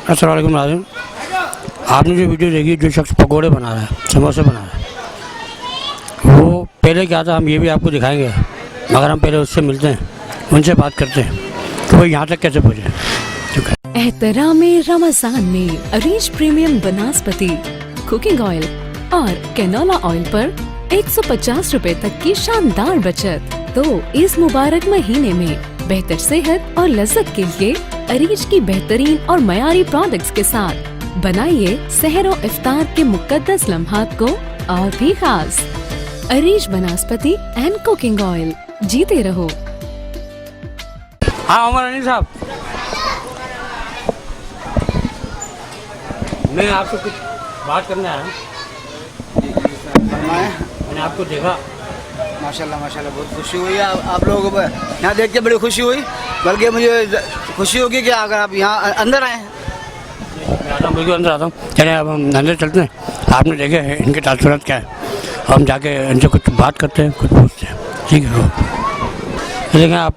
अस्सलाम वालेकुम नाज़रीन, आपने जो वीडियो देखी, जो शख्स पकोड़े बना रहा है, समोसे बना रहा है, वो पहले क्या था हम ये भी आपको दिखाएंगे, मगर हम पहले उससे मिलते हैं, उनसे बात करते हैं तो वो यहाँ तक कैसे पहुँचे। एहतरामे रमज़ान में अरीज प्रीमियम बनास्पति कुकिंग ऑयल और कैनोला ऑयल पर 150 रुपए तक की शानदार बचत। तो इस मुबारक महीने में बेहतर सेहत और लज्जत के लिए अरीज की बेहतरीन और मयारी प्रोडक्ट्स के साथ बनाइए सहर और इफ्तार के मुकद्दस लम्हात को और भी खास। अरीज बनास्पति एंड कुकिंग ऑयल, जीते रहो। हाँ उमर अली साहब, मैं आपसे कुछ बात करने आया हूँ। मैंने आपको देखा, माशाल्लाह माशाल्लाह, बहुत खुशी हुई आप लोगों को यहाँ देख के, बड़ी खुशी हुई। बल्कि मुझे खुशी होगी कि अगर आप यहाँ अंदर आए हैं। मैं आता हूँ, बिल्कुल अंदर आता हूँ। चले अब हम अंदर चलते हैं। आपने देखे हैं इनके तासुरात क्या है, हम जाके इनसे कुछ बात करते हैं, कुछ पूछते हैं, ठीक है। देखें आप,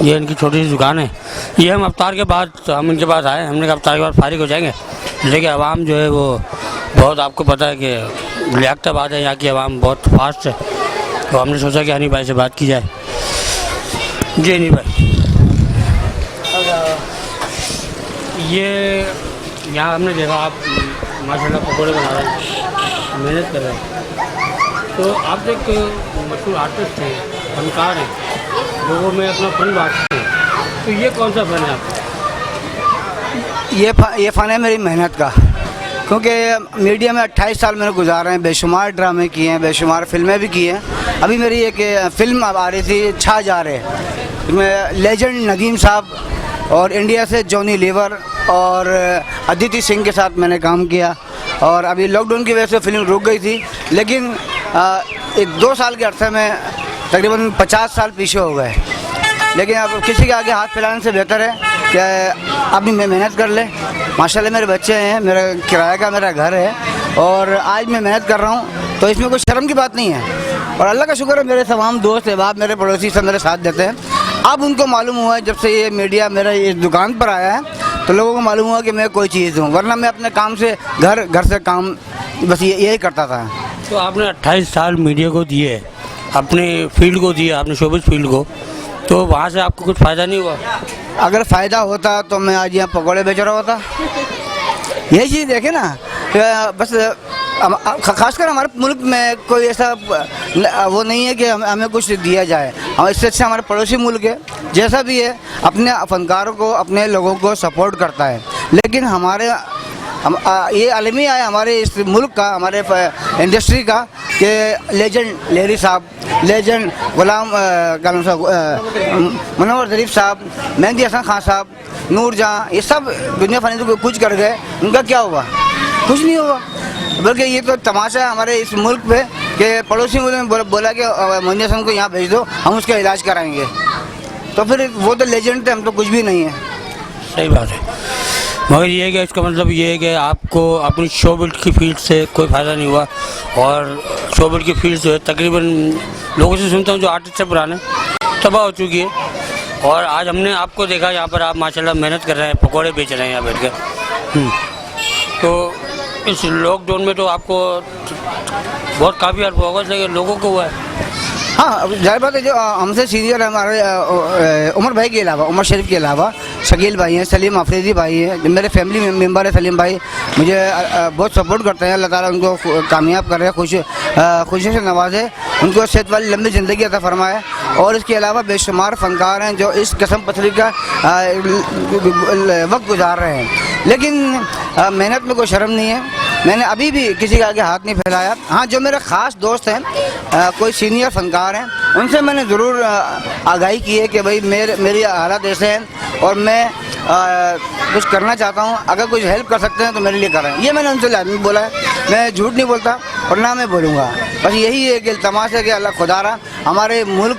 ये इनकी छोटी सी दुकान है। ये हम अफ्तार के बाद हम इनके पास आए, हमने कहा अफ्तार के बाद फारिग हो जाएंगे, लेकिन आवाम जो है वो बहुत, आपको पता है कि लियाकताबाद है, यहाँ की आवाम बहुत फास्ट है, तो हमने सोचा कि हनी भाई से बात की जाए। जी हनी भाई, ये यहाँ हमने देखा आप माशाल्लाह पकौड़े बना रहे हैं, मेहनत कर रहे हैं, तो आप एक मशहूर आर्टिस्ट हैं, फनकार हैं, लोगों में अपना फन बांटते हैं, तो ये कौन सा फन है आपका? ये फ़न है मेरी मेहनत का, क्योंकि मीडिया में 28 साल मैंने गुजारे हैं, बेशुमार ड्रामे किए हैं, बेशुमार फिल्में भी की हैं। अभी मेरी एक फ़िल्म अब आ रही थी, छा जा रहे, इसमें लेजेंड नदीम साहब और इंडिया से जॉनी लीवर और अदिति सिंह के साथ मैंने काम किया। और अभी लॉकडाउन की वजह से फिल्म रुक गई थी, लेकिन एक 2 साल के अरसे में तकरीबन 50 साल पीछे हो गए। लेकिन अब किसी के आगे हाथ फैलाने से बेहतर है कि अभी मैं मेहनत कर ले। माशाल्लाह मेरे बच्चे हैं, मेरा किराए का मेरा घर है, और आज मैं मेहनत कर रहा हूँ, तो इसमें कोई शर्म की बात नहीं है। और अल्लाह का शुक्र है, मेरे तमाम दोस्त अहबाब, मेरे पड़ोसी सब मेरे साथ देते हैं। अब उनको मालूम हुआ है, जब से ये मीडिया मेरा इस दुकान पर आया है, तो लोगों को मालूम हुआ कि मैं कोई चीज़ हूँ, वरना मैं अपने काम से घर से काम बस यही करता था। तो आपने 28 साल मीडिया को दिए, अपने फील्ड को दिए, आपने शोबिज़ फील्ड को, तो वहाँ से आपको कुछ फ़ायदा नहीं हुआ? अगर फ़ायदा होता तो मैं आज यहाँ पकौड़े बेच रहा होता। यही चीज़ देखे ना, बस खासकर हमारे मुल्क में कोई ऐसा वो नहीं है कि हमें कुछ दिया जाए। हम इससे अच्छा हमारे पड़ोसी मुल्क है, जैसा भी है, अपने फनकारों को, अपने लोगों को सपोर्ट करता है। लेकिन हमारे ये अलमी है हमारे इस मुल्क का, हमारे इंडस्ट्री का, कि लेजेंड लेरी साहब, लेजेंड गुलाम मुनव्वर ज़रीफ साहब, मेहंदी हसन खान साहब, नूर जहाँ, ये सब दुनिया फनी को कुछ कर गए। उनका क्या हुआ? कुछ नहीं हुआ। बल्कि ये तो तमाशा है हमारे इस मुल्क पे कि पड़ोसी मुल्क में बोला कि मेहंदी हसन को यहाँ भेज दो, हम उसका इलाज कराएंगे। तो फिर वो तो लेजेंड थे, हम तो कुछ भी नहीं है। सही बात है, मगर ये है कि इसका मतलब ये है कि आपको अपनी शोबिज़ की फील्ड से कोई फ़ायदा नहीं हुआ। और शोबिज़ की फील्ड जो है तकरीबन लोगों से सुनता हूँ जो आर्टिस्ट से पुराने, तबाह हो चुकी है। और आज हमने आपको देखा यहाँ पर, आप माशाल्लाह मेहनत कर रहे हैं, पकौड़े बेच रहे हैं यहाँ बैठ कर। तो इस लॉकडाउन में तो आपको बहुत काफ़ी अर्थ होगा लेकिन लोगों को हुआ है। हाँ, अब जाहिर बात है जो हमसे सीनियर हमारे उमर भाई के अलावा, उमर शरीफ के अलावा शकील भाई हैं, सलीम अफरीदी भाई हैं, जो मेरे फैमिली मेम्बर है। सलीम भाई मुझे बहुत सपोर्ट करते हैं। अल्लाह ताला उनको कामयाब कर रहे हैं, खुशी से नवाजे, उनको सेहत वाली लंबी ज़िंदगी अता फरमाए। और इसके अलावा बेशुमार फ़नकार हैं जो इस कसम पथरी का वक्त गुजार रहे हैं, लेकिन मेहनत में कोई शर्म नहीं है। मैंने अभी भी किसी के आगे हाथ नहीं फैलाया। हाँ, जो मेरे ख़ास दोस्त हैं, कोई सीनियर फ़नकार हैं, उनसे मैंने ज़रूर आगाही की है कि भाई मेरी हालत ऐसे हैं और मैं कुछ करना चाहता हूँ, अगर कुछ हेल्प कर सकते हैं तो मेरे लिए करें। ये मैंने उनसे लाजमी बोला है, मैं झूठ नहीं बोलता और ना मैं बोलूँगा। बस यही एक इल्तमास है कि अल्लाह खुदारा हमारे मुल्क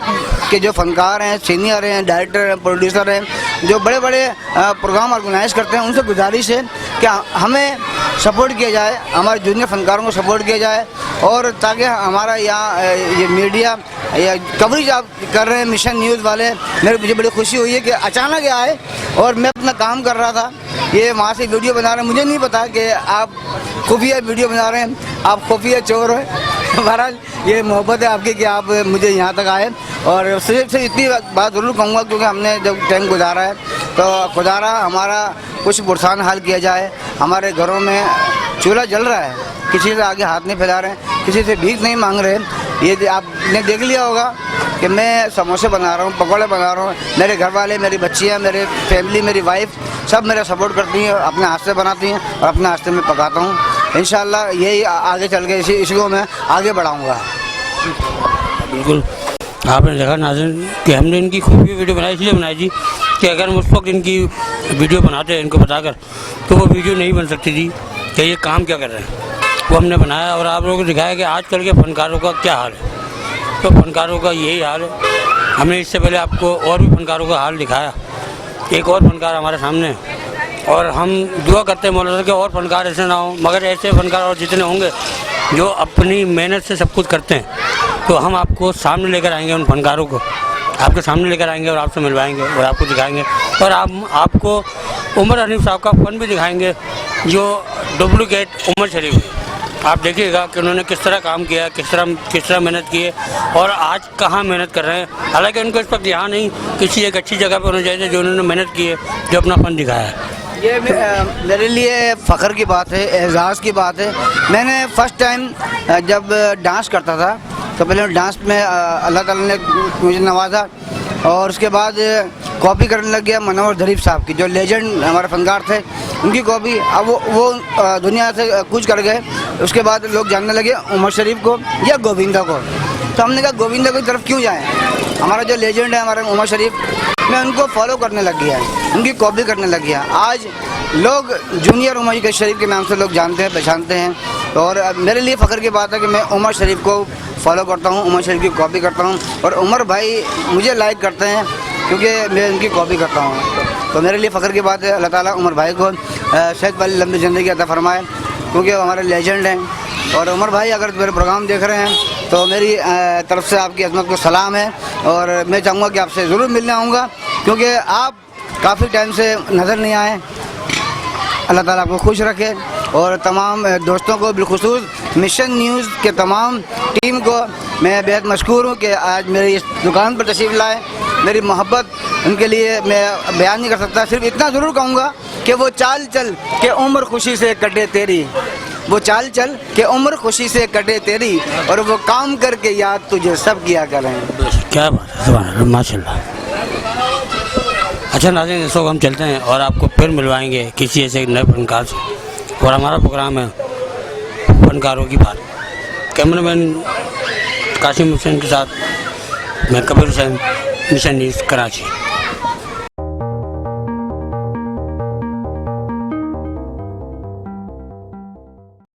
के जो फ़नकार हैं, सीनियर हैं, डायरेक्टर हैं, प्रोड्यूसर हैं, जो बड़े बड़े प्रोग्राम ऑर्गेनाइज करते हैं, उनसे गुजारिश है कि हमें सपोर्ट किया जाए, हमारे जूनियर फ़नकारों को सपोर्ट किया जाए, और ताकि हमारा यहाँ ये मीडिया या कवरेज आप कर रहे हैं मिशन न्यूज़ वाले, मुझे बड़ी खुशी हुई है कि अचानक आए और मैं अपना काम कर रहा था, ये वहाँ से वीडियो बना रहे हैं। मुझे नहीं पता कि आप खुफिया वीडियो बना रहे हैं, आप खुफिया चोर हैं। बहरहाल ये मोहब्बत है आपकी कि आप मुझे यहाँ तक आए। और सिर्फ इतनी बात ज़रूर कहूँगा, क्योंकि हमने जब टाइम गुजारा है तो खुदारा हमारा कुछ बुरसान हाल किया जाए। हमारे घरों में चूल्हा जल रहा है, किसी से आगे हाथ नहीं फैला रहे हैं, किसी से भीख नहीं मांग रहे। ये आपने देख लिया होगा कि मैं समोसे बना रहा हूँ, पकौड़े बना रहा हूँ, मेरे घर वाले, मेरी बच्चियाँ, मेरे फैमिली, मेरी वाइफ सब मेरा सपोर्ट करती हैं, अपने हाथ से बनाती हैं और अपने हाथ से मैं पकाता हूँ। इंशाल्लाह यही आगे चल के इसको मैं आगे बढ़ाऊँगा। बिल्कुल, आपने देखा नाज़रीन कि हमने इनकी खूबी वीडियो बनाई, इसलिए बनाई थी कि अगर हम उस वक्त इनकी वीडियो बनाते हैं इनको बताकर, तो वो वीडियो नहीं बन सकती थी कि ये काम क्या कर रहे हैं। वो हमने बनाया और आप लोगों को दिखाया कि आजकल के फ़नकारों का क्या हाल है। तो फ़नकारों का यही हाल है। हमने इससे पहले आपको और भी फ़नकारों का हाल दिखाया। एक और फ़नकार हमारे सामने है और हम दुआ करते हैं मौला के और फ़नकार ऐसे ना हो, मगर ऐसे फ़नकार और जितने होंगे जो अपनी मेहनत से सब कुछ करते हैं, तो हम आपको सामने लेकर आएंगे, उन फ़नकारों को आपके सामने लेकर आएंगे और आपसे मिलवाएंगे और आपको दिखाएंगे। और आपको उमर हनीफ साहब का फ़न भी दिखाएंगे, जो डुप्लीकेट उमर शरीफ है। आप देखिएगा कि उन्होंने किस तरह काम किया, किस तरह मेहनत की है और आज कहाँ मेहनत कर रहे हैं। हालांकि उनको इस वक्त यहाँ नहीं, किसी एक अच्छी जगह पर होना चाहिए जो उन्होंने मेहनत की है, जो अपना फ़न दिखाया है। ये मेरे लिए फ़ख्र की बात है, एजाज़ की बात है। मैंने फ़र्स्ट टाइम जब डांस करता था तो पहले डांस में अल्लाह ताला ने मुझे नवाजा और उसके बाद कॉपी करने लग गया मनोहर ज़रीफ साहब की, जो लेजेंड हमारे फ़नकार थे, उनकी कॉपी। अब वो दुनिया से कूच कर गए। उसके बाद लोग जानने लगे उमर शरीफ को या गोविंदा को। तो हमने कहा गोविंदा की तरफ क्यों जाएँ, हमारा जो लेजेंड है हमारे उमर शरीफ, मैं उनको फॉलो करने लग गया, उनकी कॉपी करने लग गया। आज लोग जूनियर उमर शरीफ के नाम से लोग जानते हैं, पहचानते हैं। और मेरे लिए फ़ख्र की बात है कि मैं उमर शरीफ को फॉलो करता हूँ, उमर शरीफ की कॉपी करता हूँ और उमर भाई मुझे लाइक करते हैं क्योंकि मैं उनकी कॉपी करता हूँ। तो मेरे लिए फ़ख्र की बात है। अल्लाह ताला उमर भाई को सेहत वाली लंबी ज़िंदगी अता फरमाए, क्योंकि वो हमारे लेजेंड हैं। और उमर भाई अगर मेरे प्रोग्राम देख रहे हैं तो मेरी तरफ से आपकी अज़मत को सलाम है और मैं चाहूँगा कि आपसे ज़रूर मिलने आऊँगा, क्योंकि आप काफ़ी टाइम से नज़र नहीं आए। अल्लाह ताला आपको खुश रखे और तमाम दोस्तों को, बिलखुसूस मिशन न्यूज़ के तमाम टीम को मैं बेहद मशकूर हूँ कि आज मेरी इस दुकान पर तशरीफ़ लाए। मेरी मोहब्बत उनके लिए मैं बयान नहीं कर सकता। सिर्फ इतना ज़रूर कहूँगा कि वो चाल चल के उम्र खुशी से कटे तेरी, वो चाल चल के उम्र खुशी से कटे तेरी, और वो काम करके याद तुझे सब किया करें। क्या बात है, माशाल्लाह। अच्छा नाज़रीन, इस वक्त हम चलते हैं और आपको फिर मिलवाएंगे किसी ऐसे एक नए फनकार से। और हमारा प्रोग्राम है फनकारों की बात। कैमरामैन कासिम हुसैन के साथ मैं कबीर हुसैन, मिशन न्यूज़ कराची।